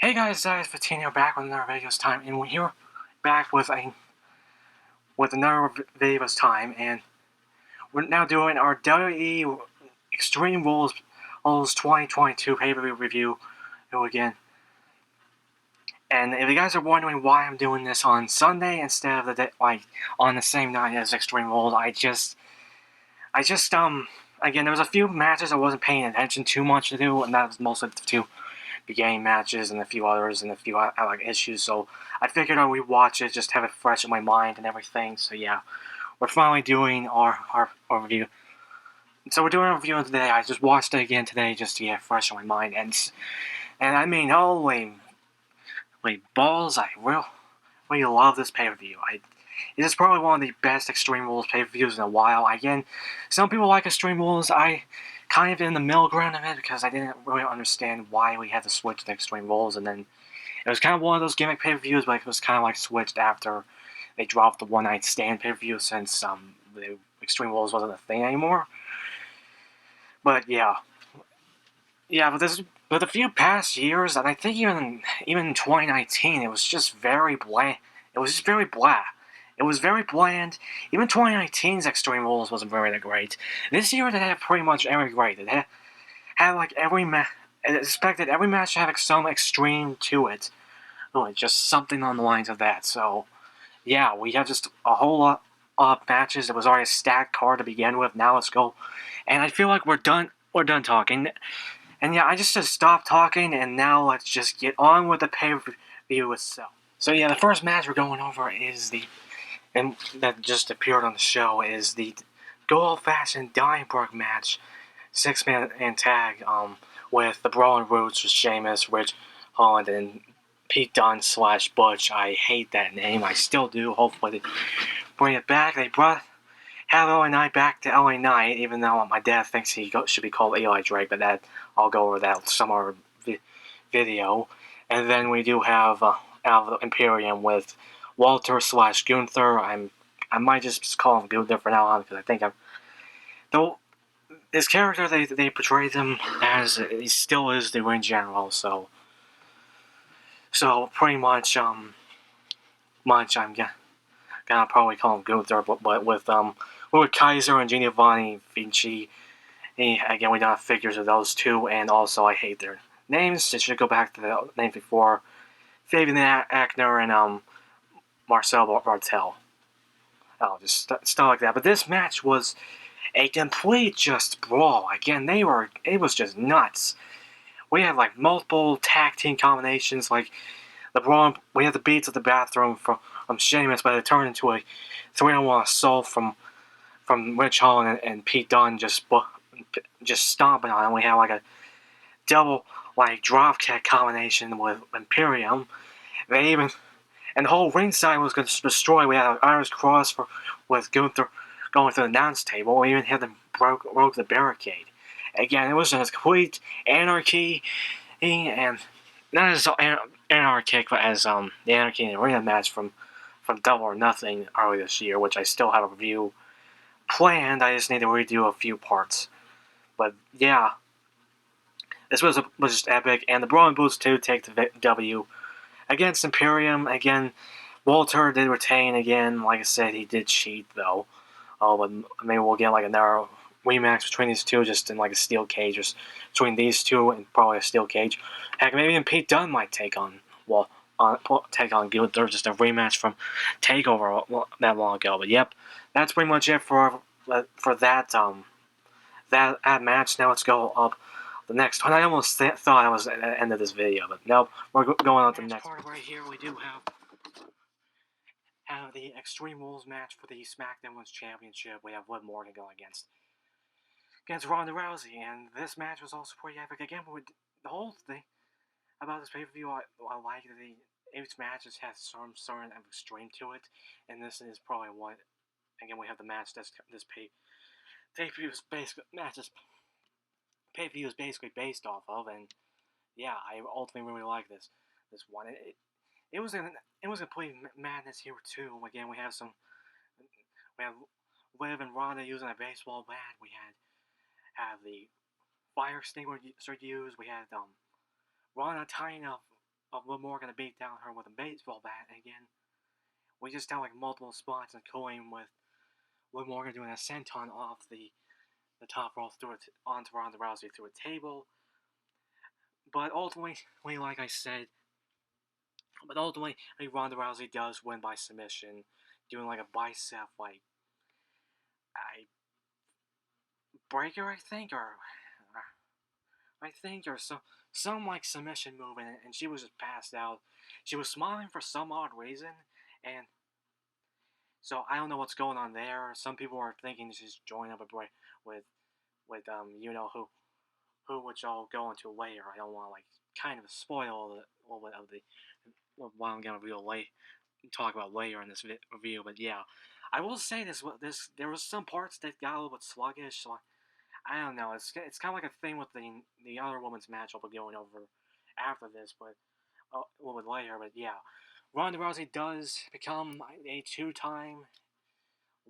Hey guys, Vatino back with another video this time, and we're here back with another video this time, and we're now doing our WWE Extreme Rules 2022 pay-per-view review again. And if you guys are wondering why I'm doing this on Sunday instead of the day, on the same night as Extreme Rules, again, there was a few matches I wasn't paying attention too much to do, and that was mostly the two beginning matches and a few others and a few issues. So I figured I'd rewatch it, just have it fresh in my mind and everything. So yeah, we're finally doing our review. So we're doing a review today. I just watched it again today just to get fresh in my mind. And I mean, holy balls! I really love this pay per view. It is probably one of the best Extreme Rules pay-per-views in a while. Again, some people like Extreme Rules. I kind of in the middle ground of it because I didn't really understand why we had to switch to Extreme Rules, and then it was kind of one of those gimmick pay-per-views, but it was kind of like switched after they dropped the One Night Stand pay-per-view since the Extreme Rules wasn't a thing anymore. But yeah, but a few past years, and I think even in 2019, it was just very bland. It was just very blah. It was very bland. Even 2019's Extreme Rules wasn't very great. This year they had pretty much every great. It had like every match. It expected every match to have some extreme to it. Really, just something on the lines of that. So yeah, we have just a whole lot of matches. It was already a stacked card to begin with. Now let's go. And I feel like we're done. We're done talking. And yeah, I just stopped talking, and now let's just get on with the pay-per-view itself. So yeah, the first match we're going over is and that just appeared on the show, is the good old-fashioned Donnybrook match, 6-man and tag, with the Brawling Roots, with Sheamus, Rich Holland, and Pete Dunne / Butch. I hate that name. I still do. Hopefully they bring it back. They brought have LA Knight back to LA Knight, even though my dad thinks he should be called Eli Drake, but I'll go over that some other video. And then we do have out of the Imperium with Walter / Gunther. I might just call him Gunther for now on because I think though his character they portrayed him as he still is the ring general. So pretty much I'm gonna probably call him Gunther, but with Kaiser and Giovanni Vinci. Again, we don't have figures of those two, and also I hate their names. It should go back to the names before. Fabian Ackner and Marcel Bartel. Oh, just stuff like that. But this match was a complete just brawl. Again, it was just nuts. We had like multiple tag team combinations, like the brawl. We had the beats of the bathroom from Sheamus, but it turned into a 3-on-1 assault from Rich Holland and Pete Dunne just stomping on him. We had like a double drop kick combination with Imperium. They even and the whole ringside was going to destroy. We had an Irish cross with Gunther going through the announce table. We even had them broke the barricade. Again, it was just complete anarchy, and not as anarchic as the Anarchy in the Arena match from Double or Nothing earlier this year, which I still have a review planned. I just need to redo a few parts. But yeah, this was just epic, and the Brawling Boots too take the W against Imperium. Again, Walter did retain again. Like I said, he did cheat though. Oh, but maybe we'll get like another rematch between these two, just in like a steel cage, just between these two and probably a steel cage. Heck, maybe even Pete Dunne might take on Gunther, just a rematch from Takeover that long ago. But yep, that's pretty much it for that match. Now let's go up the next one. I almost thought I was at the end of this video, but nope. We're going on to the next part. Right here, we do have the Extreme Rules match for the SmackDown Women's Championship. We have Liv Morgan going against Ronda Rousey, and this match was also pretty epic. Again, the whole thing about this pay-per-view, I like that each match has some sort of extreme to it, and this is probably what. Again, we have the match this pay-per-view is basically based off of, and yeah, I ultimately really like this one. It was a complete madness here too. Again, we have Liv and Ronda using a baseball bat. We have the fire extinguisher used. We had Ronda tying up of Liv Morgan to beat down her with a baseball bat. And again, we just had like multiple spots including with Liv Morgan doing a senton off the top rope through it onto Ronda Rousey through a table. But ultimately, like I said, Ronda Rousey does win by submission, doing like a bicep like I breaker, I think, or some like submission move, and she was just passed out. She was smiling for some odd reason, and so I don't know what's going on there. Some people are thinking she's joining up with you know who, which I'll go into later. I don't want to like kind of spoil a little bit of the what I'm gonna talk about later in this review. But yeah, I will say this there was some parts that got a little bit sluggish. So I don't know. It's kind of like a thing with the other women's match I'll be going over after this, but a little bit later. But yeah, Ronda Rousey does become a two-time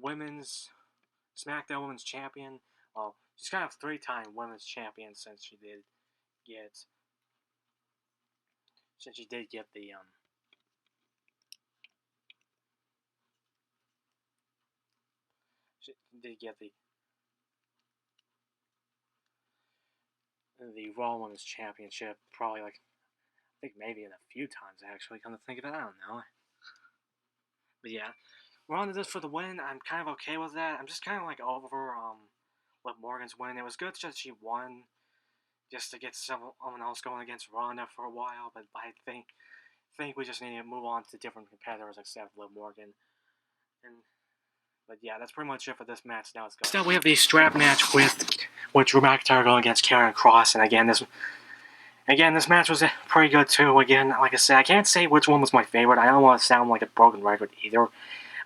women's SmackDown Women's Champion. Well, she's kind of three-time Women's Champion since she did get the she did get the Raw Women's Championship probably like I think maybe in a few times actually. Come to think of it, I don't know. But yeah, Ronda does for the win. I'm kind of okay with that. I'm just kind of like over Liv Morgan's win. It was good that she won, just to get someone else going against Ronda for a while. But I think we just need to move on to different competitors except Liv Morgan. But yeah, that's pretty much it for this match. Now let's go. Next up, we have the strap match with Drew McIntyre going against Karrion Kross, and again this match was pretty good too. Again, like I said, I can't say which one was my favorite. I don't want to sound like a broken record either,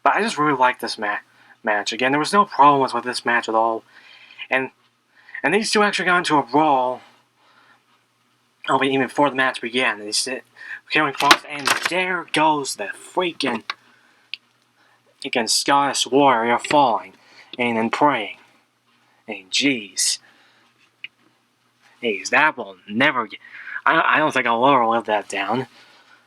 but I just really liked this match. Again, there was no problems with this match at all, and these two actually got into a brawl. Even before the match began, they said Karrion Kross, and there goes the freaking Scottish Warrior falling and then praying. And jeez, that will never get. I don't think I'll ever live that down.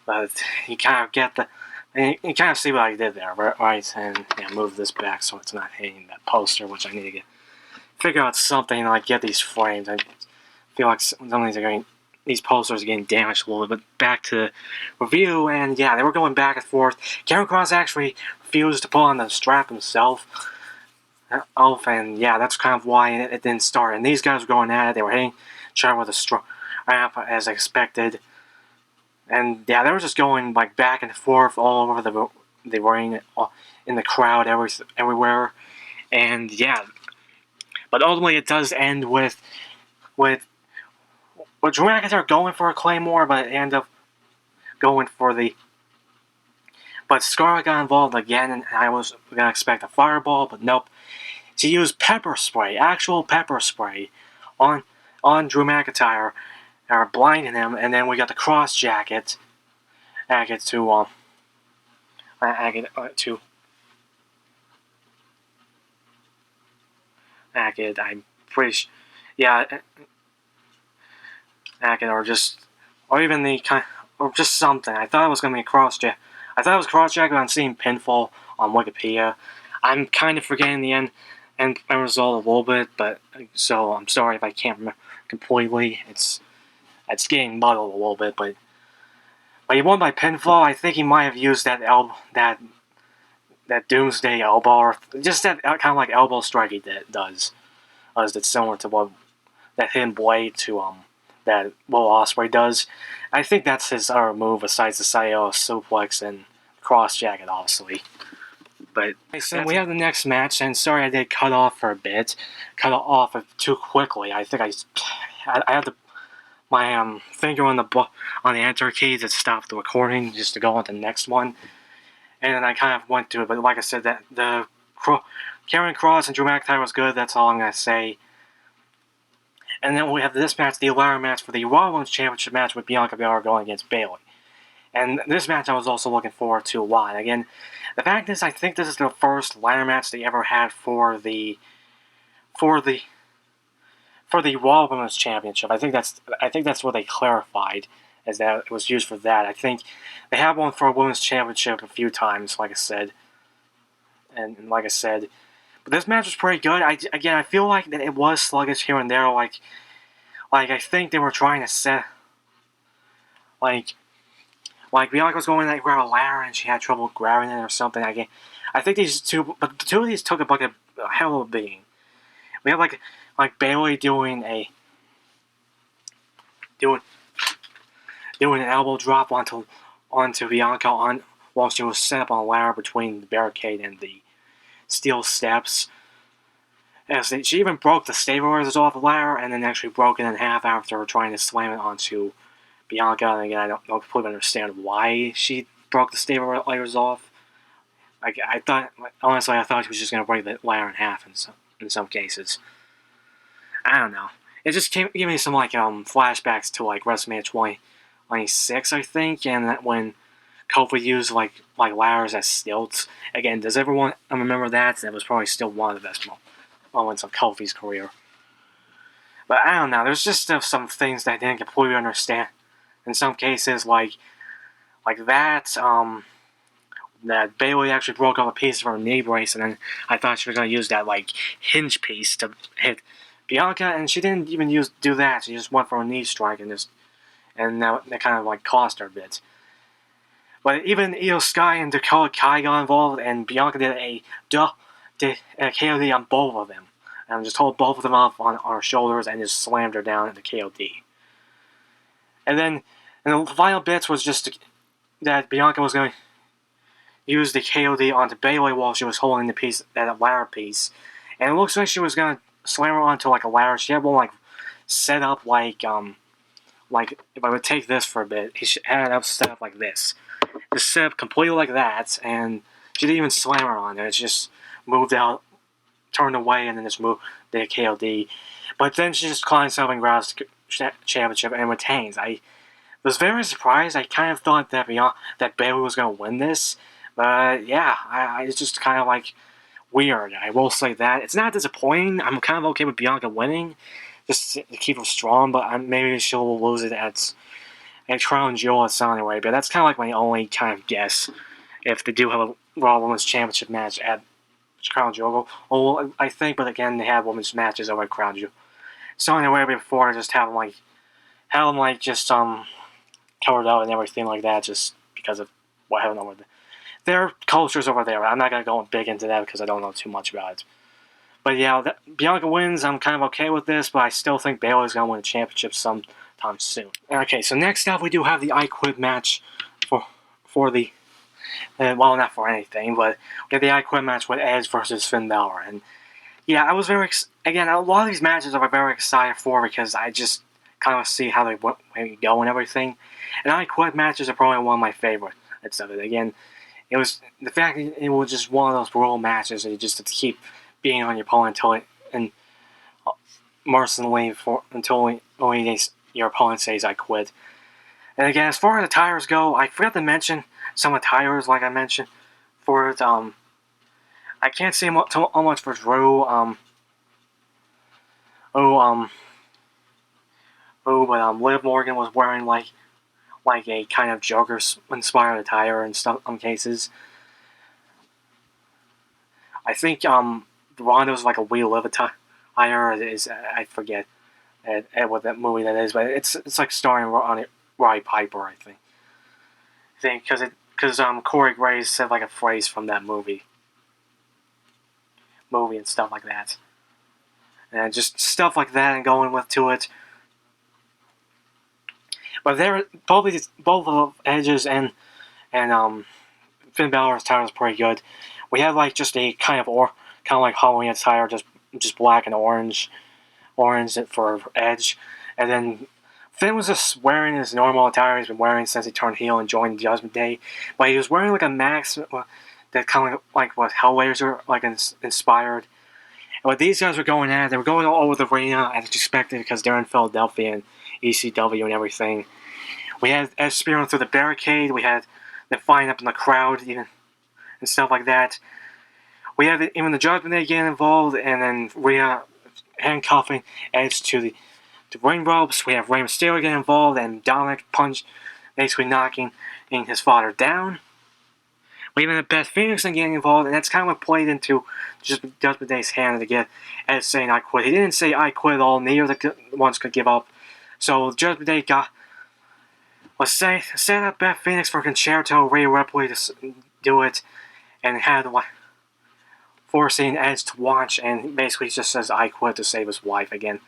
But you kind of see what I did there, right? And yeah, move this back so it's not hitting that poster, which I need to figure out something like get these frames. I feel like some of these posters are getting damaged a little bit. But back to review, and yeah, they were going back and forth. Karrion Kross actually refused to pull on the strap himself. And yeah, that's kind of why it didn't start. And these guys were going at it. They were hitting each other with a strap as expected. And yeah, they were just going like back and forth all over the ring, in the crowd, everywhere. And yeah, but ultimately it does end with Drew McIntyre going for a Claymore, but it ended up going for the. But Scarlett got involved again, and I was gonna expect a fireball, but nope. She used pepper spray, actual pepper spray, on Drew McIntyre, blinding him, and then we got the cross jacket. I'm pretty sure, yeah, or even or just something. I thought it was gonna be a cross jacket. I thought it was cross jacket on seeing pinfall on Wikipedia. I'm kind of forgetting the end result a little bit, but so I'm sorry if I can't remember completely. It's getting muddled a little bit, but he won by pinfall. I think he might have used that Doomsday elbow, or just that kind of like elbow strike he does. That's similar to what that hidden blade to that Will Ospreay does. I think that's his other move besides the Sayo suplex and cross jacket, obviously. But so we have the next match, and sorry I did cut off for a bit, cut off too quickly. I think I had my finger on the enter key to stop the recording just to go on to the next one, and then I kind of went to it. But like I said, that the Karrion Kross and Drew McIntyre was good. That's all I'm gonna say. And then we have this match, the ladder match for the Raw Women's Championship match with Bianca Belair going against Bayley. And this match I was also looking forward to a lot. Again, the fact is, I think this is the first ladder match they ever had for the Raw Women's Championship. I think that's what they clarified as that it was used for that. I think they had one for a women's championship a few times, like I said, and like I said, but this match was pretty good. I feel like that it was sluggish here and there. Like I think they were trying to set like Bianca was going to grab a ladder and she had trouble grabbing it or something. I think these two, but the two of these took a hell of a beating. We have like Bayley doing an elbow drop onto Bianca while she was set up on a ladder between the barricade and the steel steps. She even broke the stabilizers off the ladder and then actually broke it in half after trying to slam it onto Bianca. And again, I don't completely understand why she broke the stabilizers off. I thought she was just going to break the ladder in half in some cases. I don't know. It just gave me some flashbacks to WrestleMania 26, I think, and that when Kofi used like ladders as stilts. Again, does everyone remember that? That was probably still one of the best moments of Kofi's career. But I don't know. There's just some things that I didn't completely understand. In some cases, like that. That Bayley actually broke off a piece of her knee brace, and then I thought she was going to use that hinge piece to hit Bianca, and she didn't even do that. She just went for a knee strike, and that kind of cost her a bit. But even Io Sky and Dakota Kai got involved, and Bianca did a KOD on both of them, and just hold both of them up on her shoulders and just slammed her down in the KOD. And then the final bits was just that Bianca was going to use the KOD onto Bayley while she was holding that ladder piece. And it looks like she was going to slam her onto a ladder. She had one set up if I would take this for a bit, she had it set up like this. Just set up completely like that, and she didn't even slam her on it. It just moved out, turned away, and then just moved the KOD. But then she just climbs up and grabs the championship and retains. I was very surprised. I kind of thought that Bayley was going to win this. But yeah, it's just kind of weird. I will say that. It's not disappointing. I'm kind of okay with Bianca winning, just to keep her strong, but maybe she'll lose it at Crown Jewel at Saudi Arabia. That's kind of my only kind of guess if they do have a Raw Women's Championship match at Crown Jewel. Well, I think, but again, they have women's matches over at Crown Jewel. Saudi Arabia before, just have them just covered up and everything like that, just because of what happened over there. Their culture's over there. I'm not going to go big into that because I don't know too much about it. But yeah, Bianca wins. I'm kind of okay with this, but I still think Bayley's going to win the championship sometime soon. Okay, so next up we do have the I Quit match for the... well, not for anything, but we have the I Quit match with Edge versus Finn Balor. And yeah, I was very... Again, a lot of these matches I'm very excited for because I just kind of see how they go and everything. And I Quit matches are probably one of my favorites of it. Again, it was the fact that it was just one of those brutal matches that you just have to keep being on your opponent until your opponent says I quit. And again, as far as the tires go, I forgot to mention some of the tires, like I mentioned for it. I can't say how much for Drew. But Liv Morgan was wearing like a kind of Joker-inspired attire in some cases. I think Ronda was like a We Live attire. I forget what that movie that is, but it's starring Roddy Piper, I think because Corey Graves said a phrase from that movie and stuff like that, and just stuff like that and going with to it. But both of Edge's and Finn Balor's attire is pretty good. We have just a kind of Halloween attire, just black and orange for Edge, and then Finn was just wearing his normal attire he's been wearing since he turned heel and joined Judgment Day, but he was wearing a mask that kind of was Hellraiser inspired. And what these guys were going at, they were going all over the arena as expected because they're in Philadelphia and ECW and everything. We had Edge spearing through the barricade. We had them fighting up in the crowd even and stuff like that. We had even the Judgment Day getting involved, and then Rhea handcuffing Edge to the ring ropes. We have Rey Mysterio get involved, and Dominic basically knocking his father down. We even have Beth Phoenix getting involved, and that's kind of what played into Judgment Day's hand to get Edge saying "I quit." He didn't say "I quit" at all. Neither of the ones could give up. So Judgment Day set up Beth Phoenix for Concerto, Rhea Ripley to do it, and had forcing Edge to watch, and basically just says "I quit" to save his wife again.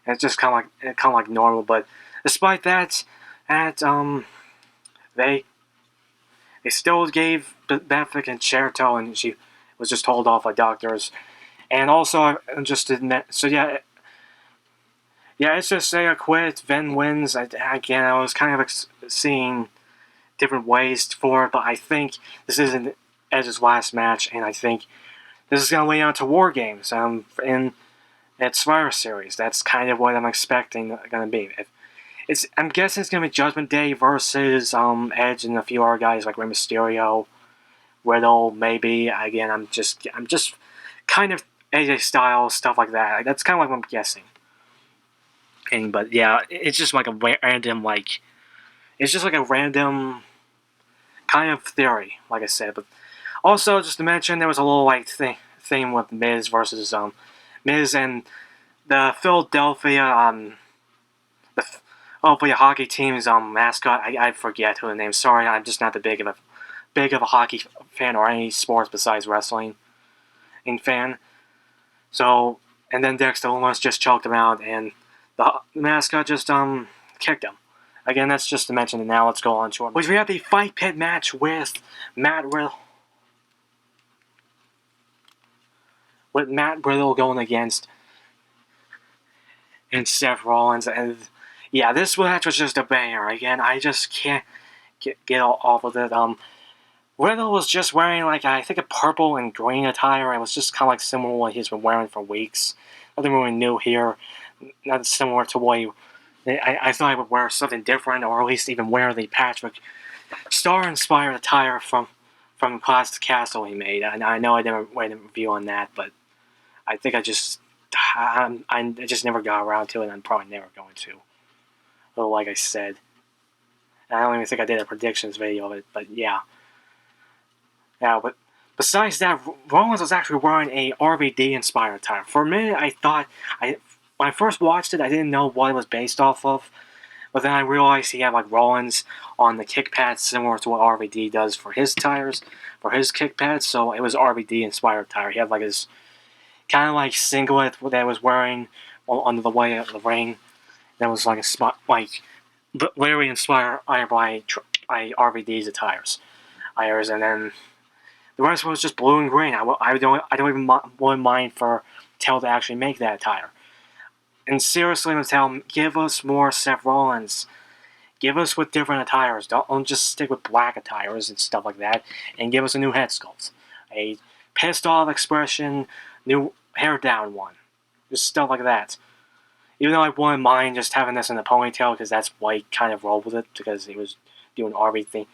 And it's just kind of like normal, but despite that, they still gave Beth a Concerto, and she was just told off by doctors. And also, just to admit, so yeah, it's just say I quit. Ven wins. Again, I was kind of seeing different ways for it, but I think this isn't Edge's last match, and I think this is going to lead on to War Games in Survivor Series. That's kind of what I'm expecting going to be. I'm guessing it's going to be Judgment Day versus Edge and a few other guys like Rey Mysterio, Riddle, maybe. Again, I'm just kind of AJ Styles, stuff like that. That's kind of like what I'm guessing. But yeah, it's just like a random it's just like a random kind of theory, like I said. But also, just to mention, there was a little thing with Miz versus Miz and the Philadelphia hockey team's mascot. I forget who the name. Sorry, I'm just not the big of a hockey fan or any sports besides wrestling fan. So, and then Dexter almost just choked him out, and the mascot just kicked him. Again, that's just to mention it. Now let's go on to it. We have the Fight Pit match with Matt Riddle going against and Seth Rollins, and yeah, this match was just a banger. Again, I just can't get off of it. Riddle was just wearing I think a purple and green attire. It was just kind of like similar to what he's been wearing for weeks. Nothing really new here. Not similar to what I thought he would wear something different, or at least even wear the Patrick Star-inspired attire from Classic Castle he made. I know I never made a review on that, but I think I just never got around to it, and I'm probably never going to. Well, like I said, I don't even think I did a predictions video of it, but yeah. Yeah, but besides that, Rollins was actually wearing a RVD-inspired attire. For a minute, I thought, when I first watched it, I didn't know what it was based off of, but then I realized he had Rollins on the kick pads similar to what RVD does for his tires, for his kick pads, so it was RVD-inspired attire. He had his kind of singlet that he was wearing under the way of the ring. That was a spot, literally inspired by RVD's attires. And then the rest was just blue and green. I don't even wouldn't mind for Mattel to actually make that attire. And seriously, Mattel, give us more Seth Rollins. Give us with different attires. Don't just stick with black attires and stuff like that. And give us a new head sculpt, a pissed off expression, new hair down one, just stuff like that. Even though I wouldn't mind just having this in the ponytail, because that's why he kind of rolled with it, because he was doing RV thing,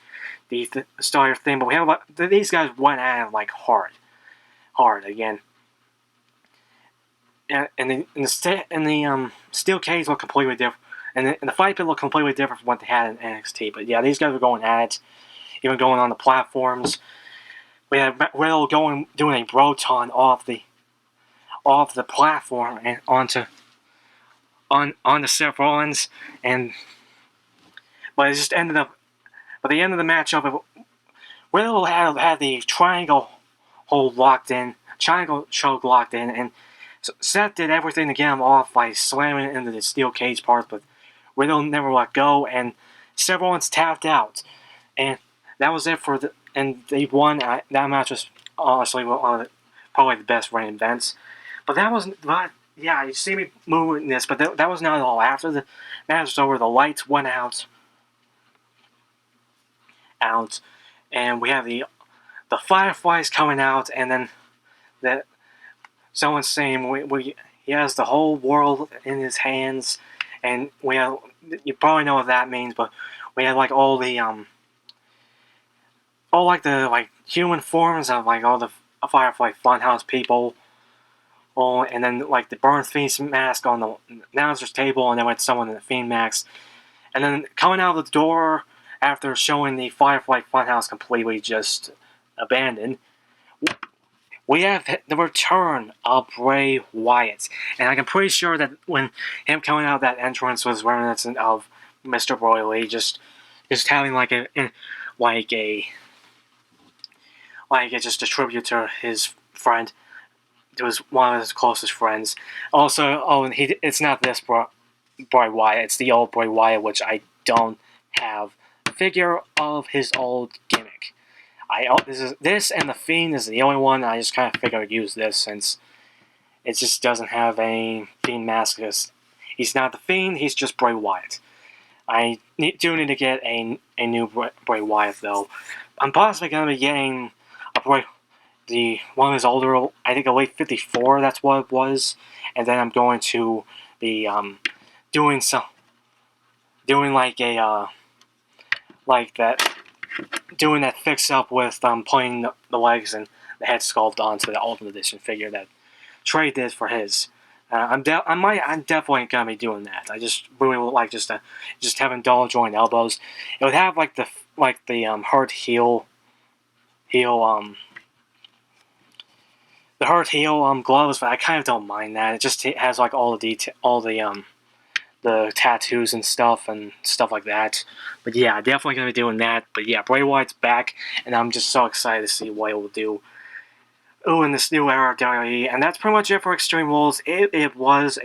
the starter thing. But we have these guys went at it hard again. And the steel cage looked completely different, and the fight pit looked completely different from what they had in NXT. But yeah, these guys were going at it, even going on the platforms. We had Riddle doing a Broton off the platform and onto Seth Rollins, but it just ended up. By the end of the matchup, Riddle had the triangle hold locked in, triangle choke locked in, and Seth did everything to get him off by slamming it into the steel cage parts, but Riddle never let go, and Seth Rollins tapped out, and that was it and they won. That match was honestly probably the best running events, but that wasn't. But yeah, you see me moving this, but that was not all. After the match was over, the lights went out, and we have the Fireflies coming out, and then that someone's saying he has the whole world in his hands, and you probably know what that means, but we had all the human forms of all the Firefly Funhouse people, well, and then like the burn Fiend's mask on the announcer's table, and then with someone in the Fiend mask, and then coming out of the door after showing the Firefly Funhouse completely just abandoned, we have the return of Bray Wyatt, and I'm pretty sure that when him coming out of that entrance was reminiscent of Mr. Broily, just having like just a tribute to his friend. It was one of his closest friends. Also, and it's not this Bray Wyatt, it's the old Bray Wyatt, which I don't have a figure of his old gimmick. This and the Fiend is the only one. I just kind of figured I'd use this since it just doesn't have a Fiend mask. He's not the Fiend. He's just Bray Wyatt. I do need to get a new Bray Wyatt though. I'm possibly gonna be getting a one of his older. I think a late '54. That's what it was, and then I'm going to be doing that fix up with putting the legs and the head sculpt onto the Ultimate Edition figure that Trey did for his. I'm definitely gonna be doing that. I just really would like just having double joint elbows. It would have the hurt heel the hurt heel gloves, but I kind of don't mind that. It just has like all the tattoos and stuff like that. But yeah, definitely gonna be doing that. But yeah, Bray Wyatt's back, and I'm just so excited to see what it will do. In this new era of WWE, and that's pretty much it for Extreme Rules. It was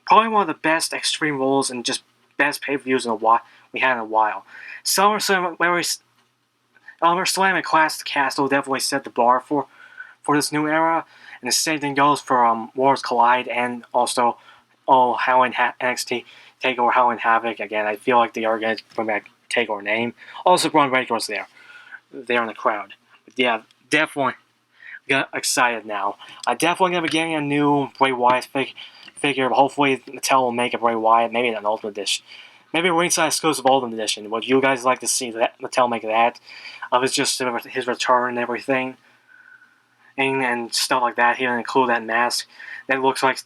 probably one of the best Extreme Rules and just best pay-per-views we had in a while. SummerSlam and Clash of the Castle definitely set the bar for this new era, and the same thing goes for Wars Collide and also Hell in NXT TakeOver Hell in Havoc. Again, I feel like they are going to bring back TakeOver name. Also, Braun Breaker was there in the crowd. But yeah, definitely got excited now. I'm definitely going to be getting a new Bray Wyatt figure. Hopefully, Mattel will make a Bray Wyatt, maybe an Ultimate Edition. Maybe a ringside exclusive Ultimate Edition. Would you guys like to see that Mattel make that? Of his return and everything. And stuff like that. He didn't include that mask. That looks like...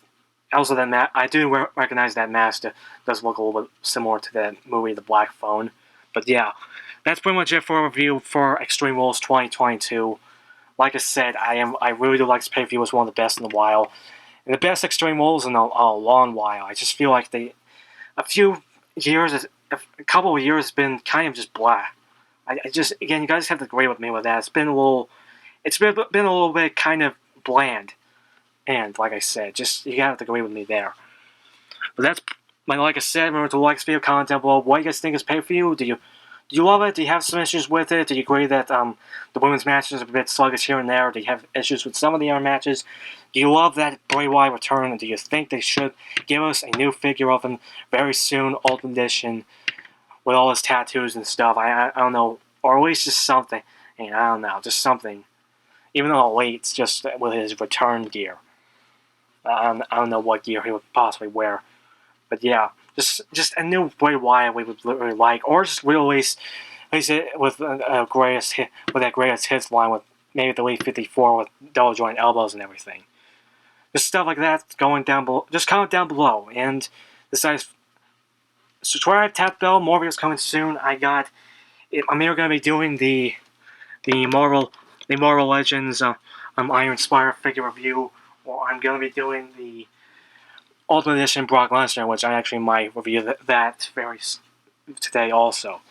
Also, that I do recognize that mask. It does look a little bit similar to that movie, The Black Phone. But yeah, that's pretty much it for a review for Extreme Rules 2022. Like I said, I really do like this pay-per-view. It's one of the best in a while. And the best Extreme Rules in a long while. I just feel like a couple of years has been kind of just blah. Again, you guys have to agree with me with that. It's been a little bit kind of bland. And like I said, you have to agree with me there. But that's like I said. Remember to like this video, comment down below what you guys think is pay-per-view. Do you love it? Do you have some issues with it? Do you agree that the women's matches are a bit sluggish here and there? Do you have issues with some of the other matches? Do you love that Bray Wyatt return? And do you think they should give us a new figure of him very soon, Ultimate Edition, with all his tattoos and stuff? I don't know, or at least just something. I don't know, just something. Even though late, it's just with his return gear. I don't know what gear he would possibly wear, but yeah, just a new Bray Wyatt we would really like, or just release it with that greatest hits line with maybe the Elite 54 with double joint elbows and everything. Just stuff like that going down below. Just comment down below and decide. Subscribe, tap the bell. More videos coming soon. I'm either gonna be doing the Marvel Legends Iron Spire figure review, or I'm going to be doing the Ultimate Edition Brock Lesnar, which I actually might review that today also.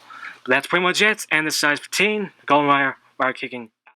But that's pretty much it. And this is size 15, Golden Wire kicking.